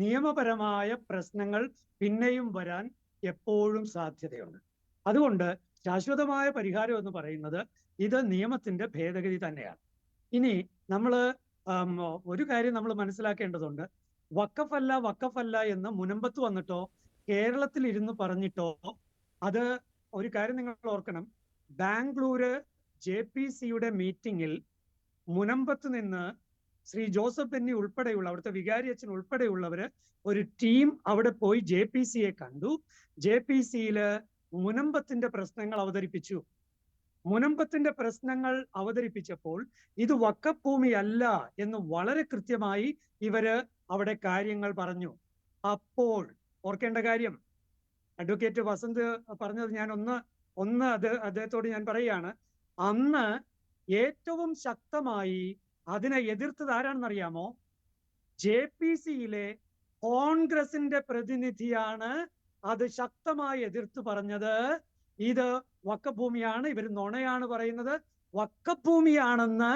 നിയമപരമായ പ്രശ്നങ്ങൾ പിന്നെയും വരാൻ എപ്പോഴും സാധ്യതയുണ്ട്. അതുകൊണ്ട് ശാശ്വതമായ പരിഹാരം എന്ന് പറയുന്നത് ഇത് നിയമത്തിന്റെ ഭേദഗതി തന്നെയാണ്. ഇനി നമ്മൾ ഒരു കാര്യം നമ്മൾ മനസ്സിലാക്കേണ്ടതുണ്ട്. വക്കഫല്ല എന്ന് മുനമ്പത്ത് വന്നിട്ടോ കേരളത്തിൽ ഇരുന്ന് പറഞ്ഞിട്ടോ അത് ഒരു കാര്യം നിങ്ങൾ ഓർക്കണം. ബാംഗ്ലൂര് JPC-യുടെ മീറ്റിംഗിൽ മുനമ്പത്ത് നിന്ന് ശ്രീ ജോസഫ് ബെന്നി ഉൾപ്പെടെയുള്ള അവിടുത്തെ വികാരി അച്ഛൻ ഉൾപ്പെടെയുള്ളവര് ഒരു ടീം അവിടെ പോയി JPC-യെ കണ്ടു. JPC-യില് മുനമ്പത്തിന്റെ പ്രശ്നങ്ങൾ അവതരിപ്പിച്ചു. മുനമ്പത്തിന്റെ പ്രശ്നങ്ങൾ അവതരിപ്പിച്ചപ്പോൾ ഇത് വഖഫ് ഭൂമിയല്ല എന്ന് വളരെ കൃത്യമായി ഇവര് അവിടെ കാര്യങ്ങൾ പറഞ്ഞു. അപ്പോൾ ഓർക്കേണ്ട കാര്യം, അഡ്വക്കേറ്റ് വസന്ത് പറഞ്ഞത് ഞാൻ ഒന്ന് അദ്ദേഹത്തോട് ഞാൻ പറയുകയാണ്. അന്ന് ഏറ്റവും ശക്തമായി അതിനെ എതിർത്തത് ആരാണെന്നറിയാമോ? JPC-യിലെ കോൺഗ്രസിന്റെ പ്രതിനിധിയാണ് അത് ശക്തമായി എതിർത്ത് പറഞ്ഞത്. ഇത് വഖഫ് ഭൂമിയാണ്, ഇവർ നുണയാണ് പറയുന്നത്. വഖഫ് ഭൂമിയാണെന്ന്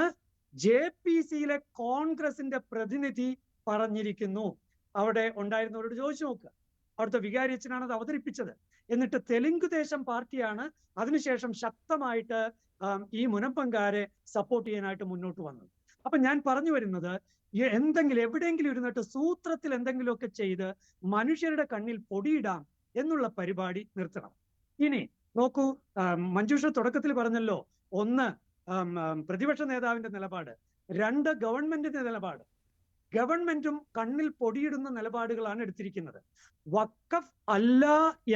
JPC-യിലെ കോൺഗ്രസിന്റെ പ്രതിനിധി പറഞ്ഞിരിക്കുന്നു. അവിടെ ഉണ്ടായിരുന്നവരോട് ചോദിച്ചു നോക്കുക. അവിടുത്തെ വികാരി അച്ഛനാണ് അത് അവതരിപ്പിച്ചത്. എന്നിട്ട് തെലുങ്ക് ദേശം പാർട്ടിയാണ് അതിനുശേഷം ശക്തമായിട്ട് ഈ മുനമ്പംകാരെ സപ്പോർട്ട് ചെയ്യാനായിട്ട് മുന്നോട്ട് വന്നത്. അപ്പൊ ഞാൻ പറഞ്ഞു വരുന്നത്, എവിടെയെങ്കിലും ഇരുന്നിട്ട് സൂത്രത്തിൽ എന്തെങ്കിലുമൊക്കെ ചെയ്ത് മനുഷ്യരുടെ കണ്ണിൽ പൊടിയിടാം എന്നുള്ള പരിപാടി നിർത്തണം. ഇനി നോക്കൂ, മഞ്ജുഷ തുടക്കത്തിൽ പറഞ്ഞല്ലോ, ഒന്ന് പ്രതിപക്ഷ നേതാവിന്റെ നിലപാട്, രണ്ട് ഗവൺമെന്റിന്റെ നിലപാട്. ഗവൺമെന്റും കണ്ണിൽ പൊടിയിടുന്ന നിലപാടുകളാണ് എടുത്തിരിക്കുന്നത്. വഖഫ് അല്ല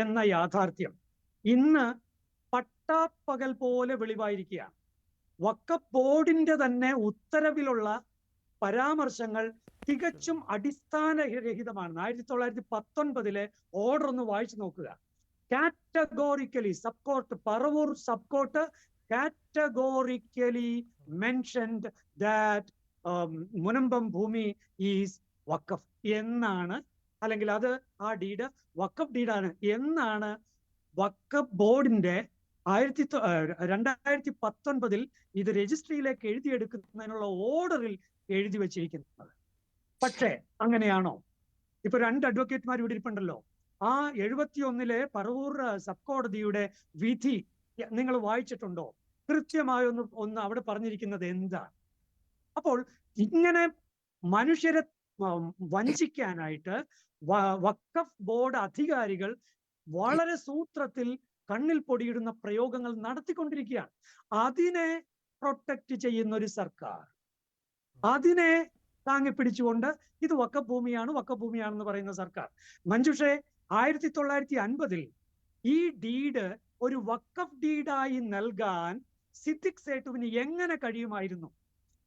എന്ന യാഥാർത്ഥ്യം ഇന്ന് പട്ടാപ്പകൽ പോലെ വെളിവായിരിക്കുകയാണ്. വഖഫ് ബോർഡിന്റെ തന്നെ ഉത്തരവിലുള്ള പരാമർശങ്ങൾ തികച്ചും അടിസ്ഥാനരഹിതമാണ്. 1919 ഓർഡർ ഒന്ന് വായിച്ചു നോക്കുക. Categorically sub court, Paravur sub court categorically mentioned that Munambam ഭൂമി ഈസ് വഖഫ് എന്നാണ്, അല്ലെങ്കിൽ അത് ആ ഡീഡ് വഖഫ് ഡീഡാണ് എന്നാണ് വഖഫ് ബോർഡിന്റെ 2019 ഇത് രജിസ്ട്രിയിലേക്ക് എഴുതിയെടുക്കുന്നതിനുള്ള ഓർഡറിൽ എഴുതി വെച്ചിരിക്കുന്നത്. പക്ഷേ അങ്ങനെയാണോ? ഇപ്പൊ രണ്ട് അഡ്വക്കേറ്റ്മാർ ഇവിടെ ഇരിപ്പുണ്ടല്ലോ. ആ 71 പറവൂർ സബ് കോടതിയുടെ വിധി നിങ്ങൾ വായിച്ചിട്ടുണ്ടോ? കൃത്യമായി ഒന്ന് അവിടെ പറഞ്ഞിരിക്കുന്നത് എന്താണ്? അപ്പോൾ ഇങ്ങനെ മനുഷ്യരെ വഞ്ചിക്കാനായിട്ട് വഖഫ് ബോർഡ് അധികാരികൾ വളരെ സൂത്രത്തിൽ കണ്ണിൽ പൊടിയിടുന്ന പ്രയോഗങ്ങൾ നടത്തിക്കൊണ്ടിരിക്കുകയാണ്. അതിനെ പ്രൊട്ടക്ട് ചെയ്യുന്ന ഒരു സർക്കാർ, അതിനെ താങ്ങിപ്പിടിച്ചുകൊണ്ട് ഇത് വഖഫ് ഭൂമിയാണെന്ന് പറയുന്ന സർക്കാർ. മഞ്ജുഷെ, 1950 ഈ ഡീഡ് ഒരു വഖഫ് ഡീഡായി നൽകാൻ സിദ്ദിഖ് സേട്ടുവിന് എങ്ങനെ കഴിയുമായിരുന്നു?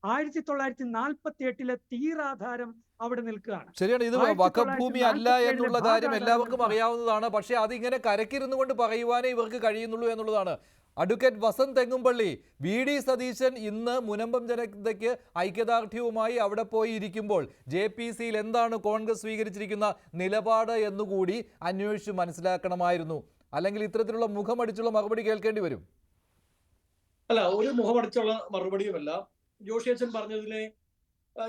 1948 തീരാധാരം അവിടെ നിൽക്കുകയാണ്. ശരിയാണ്, ഇത് വഖഫ് ഭൂമി അല്ല എന്നുള്ള കാര്യം എല്ലാവർക്കും അറിയാവുന്നതാണ്. പക്ഷെ അതിങ്ങനെ കരക്കിരുന്നു കൊണ്ട് പറയുവാനേ ഇവർക്ക് കഴിയുന്നുള്ളൂ എന്നുള്ളതാണ്. അഡ്വക്കേറ്റ് വസന്ത് തെങ്ങുംപള്ളി, VD സതീശൻ ഇന്ന് മുനമ്പം ജനതയ്ക്ക് ഐക്യദാർഢ്യവുമായി അവിടെ പോയി ഇരിക്കുമ്പോൾ JPC-യിൽ എന്താണ് കോൺഗ്രസ് സ്വീകരിച്ചിരിക്കുന്ന നിലപാട് എന്നുകൂടി അന്വേഷിച്ച് മനസ്സിലാക്കണമായിരുന്നു. അല്ലെങ്കിൽ ഇത്തരത്തിലുള്ള മുഖമടിച്ചുള്ള മറുപടി കേൾക്കേണ്ടി വരും. അല്ല, ഒരു മുഖമടിച്ചുള്ള മറുപടിയുമല്ല. ജോഷി അച്ഛൻ പറഞ്ഞതിനെ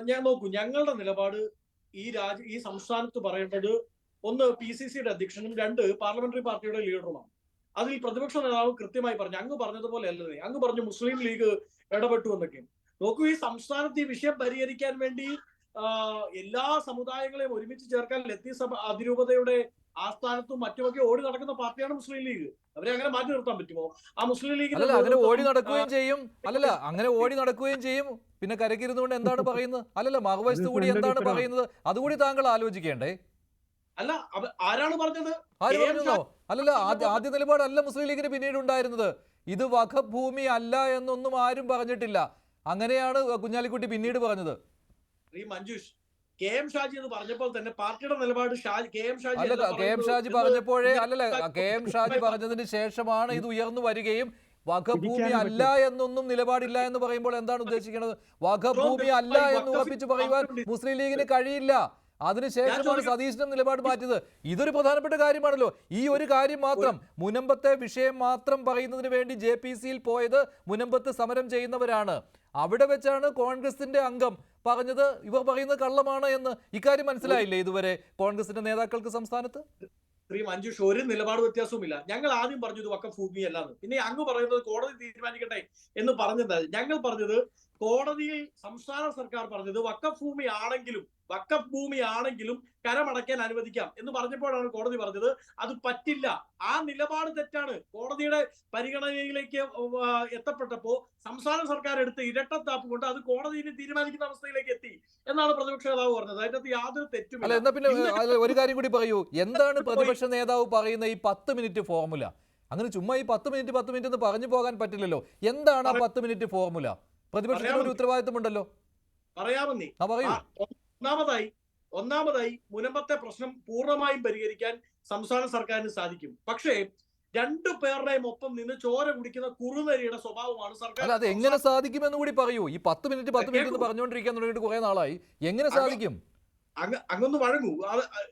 ഞാൻ നോക്കൂ, ഞങ്ങളുടെ നിലപാട് ഈ സംസ്ഥാനത്ത് പറയേണ്ടത് ഒന്ന് PCC-യുടെ അധ്യക്ഷനും രണ്ട് പാർലമെന്ററി പാർട്ടിയുടെ ലീഡറുമാണ്. അതിൽ പ്രതിപക്ഷ നേതാവ് കൃത്യമായി പറഞ്ഞു, അങ്ങ് പറഞ്ഞതുപോലെ അല്ലേ, അങ്ങ് പറഞ്ഞു മുസ്ലിം ലീഗ് ഇടപെട്ടു എന്നൊക്കെ. നോക്കൂ, ഈ സംസ്ഥാനത്ത് ഈ വിഷയം പരിഹരിക്കാൻ വേണ്ടി എല്ലാ സമുദായങ്ങളെയും ഒരുമിച്ച് ചേർക്കാൻ ലത്തീഫ് സഭ അതിരൂപതയുടെ ആസ്ഥാനത്തും മറ്റുമൊക്കെ ഓടി നടക്കുന്ന പാർട്ടിയാണ് മുസ്ലിം ലീഗ്. അവരെ അങ്ങനെ മാറ്റി നിർത്താൻ പറ്റുമോ? ആ മുസ്ലിം ലീഗ് അങ്ങനെ ഓടി നടക്കുകയും ചെയ്യും. അങ്ങനെ ഓടി നടക്കുകയും ചെയ്യും. പിന്നെ കരക്കിരുന്നുകൊണ്ട് എന്താണ് പറയുന്നത്? മറുവശത്ത് കൂടി എന്താണ് പറയുന്നത്? അതുകൂടി താങ്കൾ ആലോചിക്കേണ്ടേ? അല്ല, ആരാണ് പറഞ്ഞത്? ആര് പറഞ്ഞോ? ആദ്യ നിലപാടല്ല മുസ്ലിം ലീഗിന് പിന്നീട് ഉണ്ടായിരുന്നത്. ഇത് വഖഫ് ഭൂമി അല്ല എന്നൊന്നും ആരും പറഞ്ഞിട്ടില്ല. അങ്ങനെയാണ് കുഞ്ഞാലിക്കുട്ടി പിന്നീട് പറഞ്ഞത്. മഞ്ജുഷ്, KM ഷാജി എന്ന് പറഞ്ഞപ്പോൾ തന്നെ പാർട്ടിയുടെ നിലപാട് KM ഷാജി പറഞ്ഞപ്പോഴേ KM ഷാജി പറഞ്ഞതിന് ശേഷമാണ് ഇത് ഉയർന്നു വരികയും വഖഫ് ഭൂമി അല്ല എന്നൊന്നും നിലപാടില്ല എന്ന് പറയുമ്പോൾ എന്താണ് ഉദ്ദേശിക്കുന്നത്? വഖഫ് ഭൂമി അല്ല എന്ന് ഉറപ്പിച്ച് പറയുവാൻ മുസ്ലിം ലീഗിന് കഴിയില്ല. അതിനുശേഷമാണ് സതീശനും നിലപാട് മാറ്റിയത്. ഇതൊരു പ്രധാനപ്പെട്ട കാര്യമാണല്ലോ. ഈ ഒരു കാര്യം മാത്രം, മുനമ്പത്തെ വിഷയം മാത്രം പറയുന്നതിന് വേണ്ടി JPC-യിൽ പോയത് മുനമ്പത്ത് സമരം ചെയ്യുന്നവരാണ്. അവിടെ വെച്ചാണ് കോൺഗ്രസിന്റെ അംഗം പറഞ്ഞത് ഇവർ പറയുന്നത് കള്ളമാണ് എന്ന്. ഇക്കാര്യം മനസ്സിലായില്ലേ ഇതുവരെ കോൺഗ്രസിന്റെ നേതാക്കൾക്ക് സംസ്ഥാനത്ത്? ശ്രീ മഞ്ജുഷ്, ഒരു നിലപാട് വ്യത്യാസവുമില്ല. ഞങ്ങൾ ആദ്യം പറഞ്ഞത് വഖഫ് ഭൂമി അല്ലാന്ന്, പിന്നെ അങ്ങ് പറയുന്നത് കോടതി തീരുമാനിക്കട്ടെ എന്ന് പറഞ്ഞത്. ഞങ്ങൾ പറഞ്ഞത് കോടതിയിൽ സംസ്ഥാന സർക്കാർ പറഞ്ഞത് വഖഫ് ഭൂമി ആണെങ്കിലും കരമടയ്ക്കാൻ അനുവദിക്കാം എന്ന് പറഞ്ഞപ്പോഴാണ് കോടതി പറഞ്ഞത് അത് പറ്റില്ല. ആ നിലപാട് തെറ്റാണ്. കോടതിയുടെ പരിഗണനയിലേക്ക് എത്തപ്പെട്ടപ്പോ സംസ്ഥാന സർക്കാർ എടുത്ത് ഇരട്ടത്താപ്പ് കൊണ്ട് അത് കോടതിയിൽ തീരുമാനിക്കുന്ന അവസ്ഥയിലേക്ക് എത്തി എന്നാണ് പ്രതിപക്ഷ നേതാവ് പറഞ്ഞത്. അതിനകത്ത് യാതൊരു തെറ്റുമില്ല. എന്നാ പിന്നെ ഒരു കാര്യം കൂടി പറയൂ, എന്താണ് പ്രതിപക്ഷ നേതാവ് പറയുന്ന ഈ 10 മിനിറ്റ് ഫോർമുല? അങ്ങനെ ചുമ്മാ ഈ 10 മിനിറ്റ് എന്ന് പറഞ്ഞു പോകാൻ പറ്റില്ലല്ലോ. എന്താണ് ആ 10 മിനിറ്റ് ഫോർമുല? പ്രതിപക്ഷത്തിന് ഒരു ഉത്തരവാദിത്തമുണ്ടല്ലോ. പറയാമെന്നേ. പറയൂ. ഒന്നാമതായി മുനമ്പത്തെ പ്രശ്നം പൂർണ്ണമായും പരിഹരിക്കാൻ സംസ്ഥാന സർക്കാരിന് സാധിക്കും. പക്ഷേ രണ്ടു പേരുടെയും ഒപ്പം നിന്ന് ചോര കുടിക്കുന്ന കുറുനരിയുടെ സ്വഭാവമാണ് സർക്കാർ. അത് എങ്ങനെ സാധിക്കുമെന്ന് കൂടി പറയൂ. ഈ 10 മിനിറ്റ് എന്ന് പറഞ്ഞുകൊണ്ടിരിക്കാൻ തുടങ്ങിയിട്ട് കുറെ നാളായി. എങ്ങനെ സാധിക്കും? അങ്ങൊന്ന് വഴങ്ങൂ.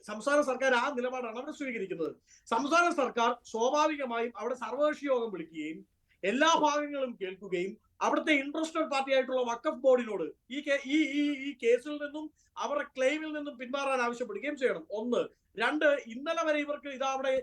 സംസ്ഥാന സർക്കാർ ആ നിലപാടാണ് അവിടെ സ്വീകരിക്കുന്നത്. സംസ്ഥാന സർക്കാർ സ്വാഭാവികമായും അവിടെ സർവകക്ഷി യോഗം വിളിക്കുകയും എല്ലാ ഭാഗങ്ങളും കേൾക്കുകയും അവിടുത്തെ ഇൻട്രസ്റ്റഡ് പാർട്ടി ആയിട്ടുള്ള വഖഫ് ബോർഡിനോട് ഈ കേസിൽ നിന്നും അവരുടെ ക്ലെയിമിൽ നിന്നും പിന്മാറാൻ ആവശ്യപ്പെടുകയും ചെയ്യണം. ഒന്ന്. രണ്ട്, ഇന്നലെ വരെ ഇവർക്ക് അവിടെ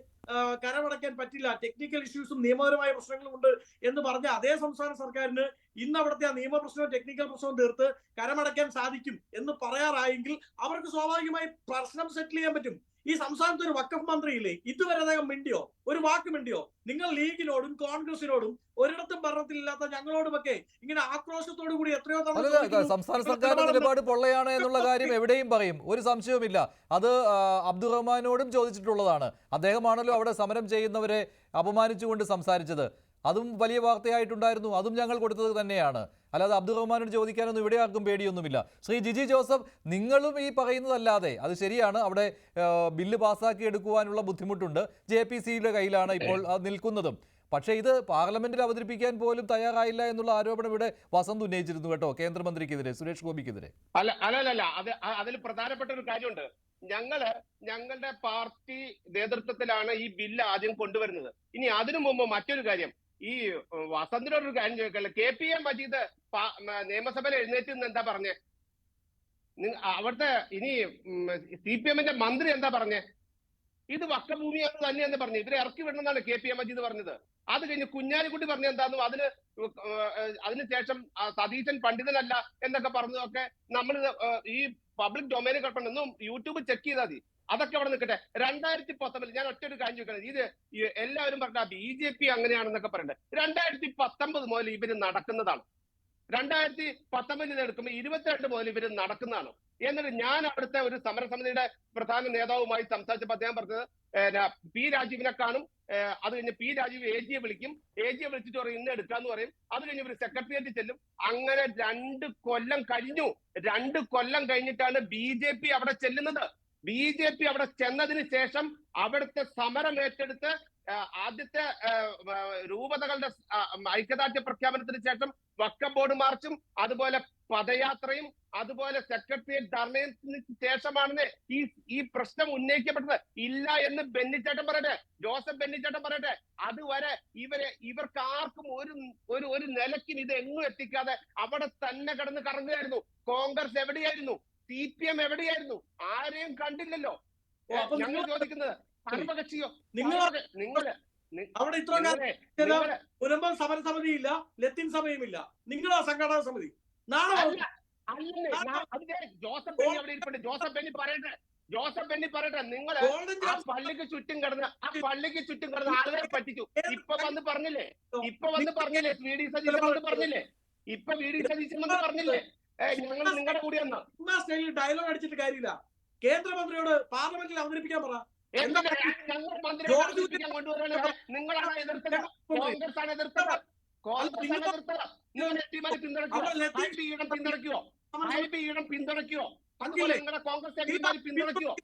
കരമടയ്ക്കാൻ പറ്റില്ല, ടെക്നിക്കൽ ഇഷ്യൂസും നിയമപരമായ പ്രശ്നങ്ങളും ഉണ്ട് എന്ന് പറഞ്ഞ അതേ സംസ്ഥാന സർക്കാരിന് ഇന്ന് അവിടുത്തെ ആ നിയമപ്രശ്നവും ടെക്നിക്കൽ പ്രശ്നവും തീർത്ത് കരമടയ്ക്കാൻ സാധിക്കും എന്ന് പറയാറായെങ്കിൽ അവർക്ക് സ്വാഭാവികമായി പ്രശ്നം സെറ്റിൽ ചെയ്യാൻ പറ്റും. ഈ സംസ്ഥാനത്ത് ഒരു വഖഫ് മന്ത്രിയില്ലേ? ഇതുവരെ അദ്ദേഹം മിണ്ടിയോ? ഒരു വാക്ക് മിണ്ടിയോ? നിങ്ങൾ ലീഗിനോടും കോൺഗ്രസിനോടും ഒരിടത്തും ഭരണത്തിലില്ലാത്ത ഞങ്ങളോടുമൊക്കെ ഇങ്ങനെ ആക്രോശത്തോടു കൂടി എത്രയോ തവണ സംസ്ഥാന സർക്കാരിന്റെ നിലപാട് പൊള്ളയാണ് എന്നുള്ള കാര്യം എവിടെയും പറയും, ഒരു സംശയവുമില്ല. അത് അബ്ദുറഹ്മാനോടും ചോദിച്ചിട്ടുള്ളതാണ്. അദ്ദേഹമാണല്ലോ അവിടെ സമരം ചെയ്യുന്നവരെ അപമാനിച്ചുകൊണ്ട് സംസാരിച്ചത്. അതും വലിയ വാർത്തയായിട്ടുണ്ടായിരുന്നു. അതും ഞങ്ങൾ കൊടുത്തത് തന്നെയാണ്. അല്ലാതെ അബ്ദുറഹ്മാനോട് ചോദിക്കാനൊന്നും ഇവിടെ ആർക്കും പേടിയൊന്നുമില്ല. ശ്രീ ജിജി ജോസഫ്, നിങ്ങളും ഈ പറയുന്നതല്ലാതെ അത് ശരിയാണ്, അവിടെ ബില്ല് പാസ്സാക്കി എടുക്കുവാനുള്ള ബുദ്ധിമുട്ടുണ്ട്. JPCയുടെ കയ്യിലാണ് ഇപ്പോൾ നിൽക്കുന്നതും. പക്ഷേ ഇത് പാർലമെന്റിൽ അവതരിപ്പിക്കാൻ പോലും തയ്യാറായില്ല എന്നുള്ള ആരോപണം ഇവിടെ വസന്ത് ഉന്നയിച്ചിരുന്നു കേട്ടോ, കേന്ദ്രമന്ത്രിക്കെതിരെ, സുരേഷ് ഗോപിക്കെതിരെ. അല്ല, അതിൽ പ്രധാനപ്പെട്ട ഒരു കാര്യമുണ്ട്. ഞങ്ങളുടെ പാർട്ടി നേതൃത്വത്തിലാണ് ഈ ബില്ല് ആദ്യം കൊണ്ടുവരുന്നത്. ഇനി അതിനു മുമ്പ് മറ്റൊരു കാര്യം, ഈ വസന്തിനോടൊരു കാര്യം ചോദിക്കല്ല. KPM മജീദ് നിയമസഭയിൽ എഴുന്നേറ്റ് നിന്ന് എന്താ പറഞ്ഞേ? അവിടുത്തെ ഇനി CPMന്റെ മന്ത്രി എന്താ പറഞ്ഞേ? ഇത് വഖഫ് ഭൂമിയാണ് തന്നെയെന്ന് പറഞ്ഞു. ഇതിനെ ഇറക്കി വിടണമെന്നാണ് KPM മജീദ് പറഞ്ഞത്. അത് കഴിഞ്ഞ് കുഞ്ഞാലിക്കുട്ടി പറഞ്ഞ എന്താന്നും അതിനുശേഷം സതീശൻ പണ്ഡിതനല്ല എന്നൊക്കെ പറഞ്ഞതൊക്കെ നമ്മൾ ഈ പബ്ലിക് ഡൊമൈനിൽ കിടപ്പുണ്ടെന്നും യൂട്യൂബ് ചെക്ക് ചെയ്താൽ മതി. അതൊക്കെ അവിടെ നിൽക്കട്ടെ. 2019 ഞാൻ ഒറ്റൊരു കാര്യം ചോദിക്കണം. ഇത് എല്ലാവരും പറഞ്ഞ BJP അങ്ങനെയാണെന്നൊക്കെ പറയണ്ടേ. 2019 മുതൽ ഇവര് നടക്കുന്നതാണ്. 2019 എടുക്കുമ്പോൾ 22 മുതൽ ഇവര് നടക്കുന്നതാണ്. എന്നിട്ട് ഞാൻ അവിടുത്തെ ഒരു സമരസമിതിയുടെ പ്രധാന നേതാവുമായി സംസാരിച്ചപ്പോൾ അദ്ദേഹം പറഞ്ഞത് P. രാജീവിനെ കാണും, അത് കഴിഞ്ഞ് P. രാജീവ് AG വിളിക്കും, AG വിളിച്ചിട്ട് പറയും ഇന്ന് എടുക്കാന്ന് പറയും. അത് കഴിഞ്ഞ് ഇവർ സെക്രട്ടേറിയറ്റിൽ ചെല്ലും. അങ്ങനെ 2 കൊല്ലം കഴിഞ്ഞു. 2 കൊല്ലം കഴിഞ്ഞിട്ടാണ് BJP അവിടെ ചെല്ലുന്നത്. BJP അവിടെ ചെന്നതിന് ശേഷം അവിടുത്തെ സമരം ഏറ്റെടുത്ത് ആദ്യത്തെ രൂപതകളുടെ ഐക്യദാർഢ്യ പ്രഖ്യാപനത്തിന് ശേഷം വഖഫ് ബോർഡ് മാർച്ചും അതുപോലെ പദയാത്രയും അതുപോലെ സെക്രട്ടേറിയറ്റ് ധർണയത്തിന് ശേഷമാണ് ഈ പ്രശ്നം ഉന്നയിക്കപ്പെട്ടത്. ഇല്ല എന്ന് ബെന്നിച്ചേട്ടൻ പറയട്ടെ, ജോസഫ് ബെന്നിച്ചേട്ടൻ പറയട്ടെ. അതുവരെ ഇവർക്ക് ആർക്കും ഒരു നിലയ്ക്കും ഇത് എങ്ങും എത്തിക്കാതെ അവിടെ തന്നെ കിടന്ന് കറങ്ങുകയായിരുന്നു. കോൺഗ്രസ് എവിടെയായിരുന്നു? CPM എവിടെയായിരുന്നു? ആരെയും കണ്ടില്ലല്ലോ. ഞങ്ങൾ ചോദിക്കുന്നത് സർവകക്ഷിയോ? അവിടെ ഇത്ര മുനമ്പം സമരസമിതിയില്ല, ലത്തീൻ സഭയുമില്ല, നിങ്ങളാ സംഘടനാ സമിതി. ജോസഫ് ബെന്നി അവിടെ ഇരിപ്പുണ്ട്. ജോസഫ് ബെന്നി പറയട്ടെ, നിങ്ങൾ ആ പള്ളിക്ക് ചുറ്റും കിടന്ന് ആളുകളെ പറ്റിച്ചു. ഇപ്പൊ വന്ന് പറഞ്ഞില്ലേ VD സതീശൻ വന്ന് പറഞ്ഞില്ലേ? ഞങ്ങൾ നിങ്ങളുടെ കൂടെയെന്ന് സ്റ്റൈലിൽ ഡയലോഗ് അടിച്ചിട്ട് കാര്യമില്ല. കേന്ദ്രമന്ത്രിയോട് പാർലമെന്റിൽ അവതരിപ്പിക്കാൻ പറ. ഞങ്ങൾ മന്ത്രിയെ നിങ്ങളാണ് എതിർത്തത്, കോൺഗ്രസ് ആണ് എതിർത്തത്. പിന്തുണയ്ക്കുവോ? അതുപോലെ നിങ്ങളുടെ കോൺഗ്രസ് പിന്തുണയ്ക്കുവോ?